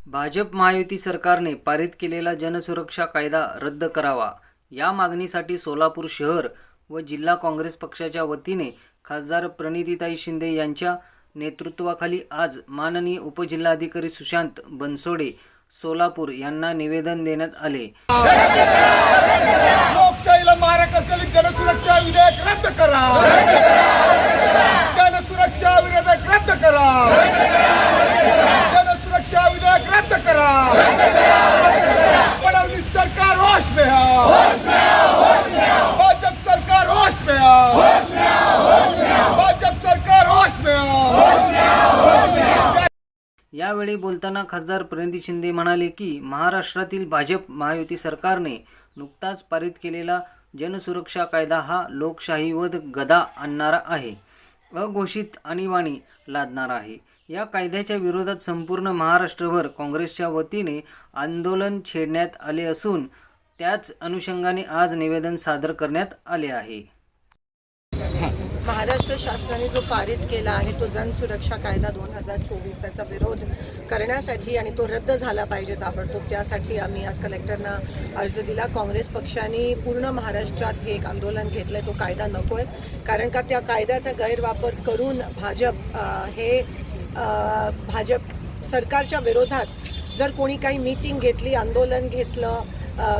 भाजप महायुती सरकारने पारित केलेला जनसुरक्षा कायदा रद्द करावा या मागणीसाठी सोलापूर शहर व जिल्हा काँग्रेस पक्षाच्या वतीने खासदार प्रणितीताई शिंदे यांच्या नेतृत्वाखाली आज माननीय उपजिल्हाधिकारी सुशांत बनसोडे सोलापूर यांना निवेदन देण्यात आले। लोकशाहीला मारक असलेली जनसुरक्षा विधेयक रद्द करा। जनसुरक्षा विधेयक रद्द करा। जनसुरक्षा विधेयक रद्द करा। फडणवीस सरकार होश में आओ। भाजप सरकार होश में आओ। भाजप सरकार होश में आओ। यावेळी बोलताना खासदार प्रणिती शिंदे म्हणाले की महाराष्ट्रातील भाजप महायुती सरकारने नुकताच पारित केलेला जनसुरक्षा कायदा हा लोकशाहीवर गदा आणणारा आहे, अघोषित आणीबाणी लादणारा आहे। या कायद्याच्या विरोधात संपूर्ण महाराष्ट्रभर काँग्रेसच्या वतीने आंदोलन छेडण्यात आले असून त्याच अनुषंगाने आज निवेदन सादर करण्यात आले आहे। महाराष्ट्र शासनाने जो पारित केला आहे तो जनसुरक्षा कायदा 2024 त्याचा विरोध करण्यासाठी आणि तो रद्द झाला पाहिजे ताबडतोब, त्यासाठी आम्ही आज कलेक्टरना अर्ज दिला। काँग्रेस पक्षाने पूर्ण महाराष्ट्रात हे एक आंदोलन घेतलंय, तो कायदा नकोय, कारण का त्या कायद्याचा गैरवापर करून भाजप सरकारच्या विरोधात जर कोणी काही मीटिंग घेतली, आंदोलन घेतलं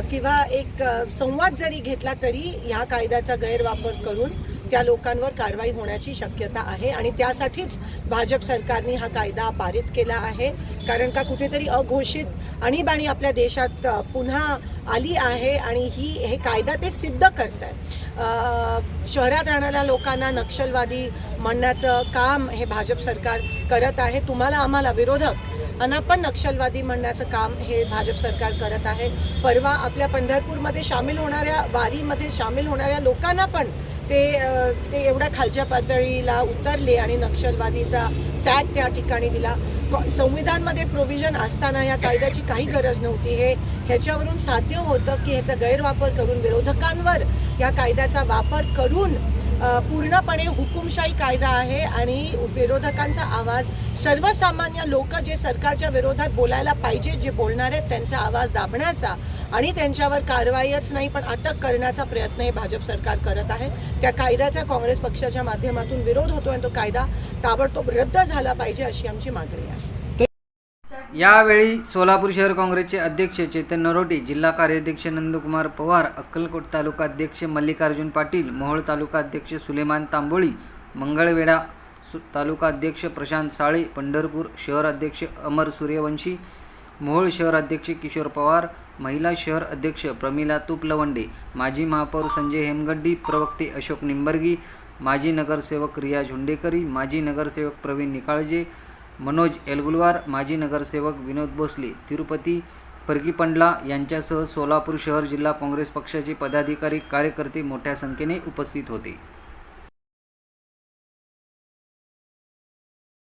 किंवा एक संवाद जरी घेतला तरी ह्या कायद्याचा गैरवापर करून त्या लोकांवर कारवाई होण्याची शक्यता आहे आणि त्यासाठीच भाजप सरकारने हा कायदा पारित केला आहे। कारण का कुठेतरी अघोषित आणीबाणी आपल्या देशात पुन्हा आली आहे आणि हे कायदा ते सिद्ध करत आहे। शहरात राहणाऱ्या लोकांना नक्षलवादी म्हणण्याचं काम हे भाजप सरकार करत आहे। तुम्हाला आम्हाला विरोधक आणि पण नक्षलवादी म्हणण्याचं काम हे भाजप सरकार करत आहे। परवा आपल्या पंढरपूरमध्ये सामील होणाऱ्या वारीमध्ये सामील होणाऱ्या लोकांना पण ते एवढ्या खालच्या पातळीला उतरले आणि नक्षलवादीचा टॅग त्या ठिकाणी दिला। संविधानमध्ये प्रोव्हिजन असताना या कायद्याची काही गरज नव्हती। ह्याच्यावरून साध्य होतं की ह्याचा गैरवापर करून विरोधकांवर या कायद्याचा वापर करून पूर्णपणे हुकुमशाही कायदा आहे आणि विरोधकांचा आवाज, सर्वसामान्य लोक जे सरकारच्या विरोधात बोलायला पाहिजे, जे बोलणार आहेत त्यांचा आवाज दाबण्याचा आणि त्यांच्यावर कारवाईच नाही पण अटक करण्याचा प्रयत्न हे भाजप सरकार करत आहे। त्या कायद्याचा काँग्रेस पक्षाच्या माध्यमातून विरोध होतो आणि तो कायदा ताबडतोब रद्द झाला पाहिजे अशी आमची मागणी आहे। यावेळी सोलापूर शहर काँग्रेसचे अध्यक्ष चेतन नरोटे, जिल्हा कार्याध्यक्ष नंदकुमार पवार, अक्कलकोट तालुका अध्यक्ष मल्लिकार्जुन पाटील, मोहोळ तालुका अध्यक्ष सुलेमान तांबोळी, मंगळवेढा तालुका अध्यक्ष प्रशांत साळे, पंढरपूर शहर अध्यक्ष अमर सूर्यवंशी, मोहोळ शहर अध्यक्ष किशोर पवार, महिला शहर अध्यक्ष प्रमिला तुपलवंडे, माजी महापौर संजय हेमगड्डी, प्रवक्ते अशोक निंबर्गी, माजी नगरसेवक रिया झुंडेकरी, माजी नगरसेवक प्रवीण निकाळजे, मनोज एलगुलवार, माजी नगरसेवक विनोद भोसले, तिरुपती परगीपंडला यांच्यासह सोलापूर शहर जिल्हा काँग्रेस पक्षाचे पदाधिकारी कार्यकर्ते मोठ्या संख्येने उपस्थित होते।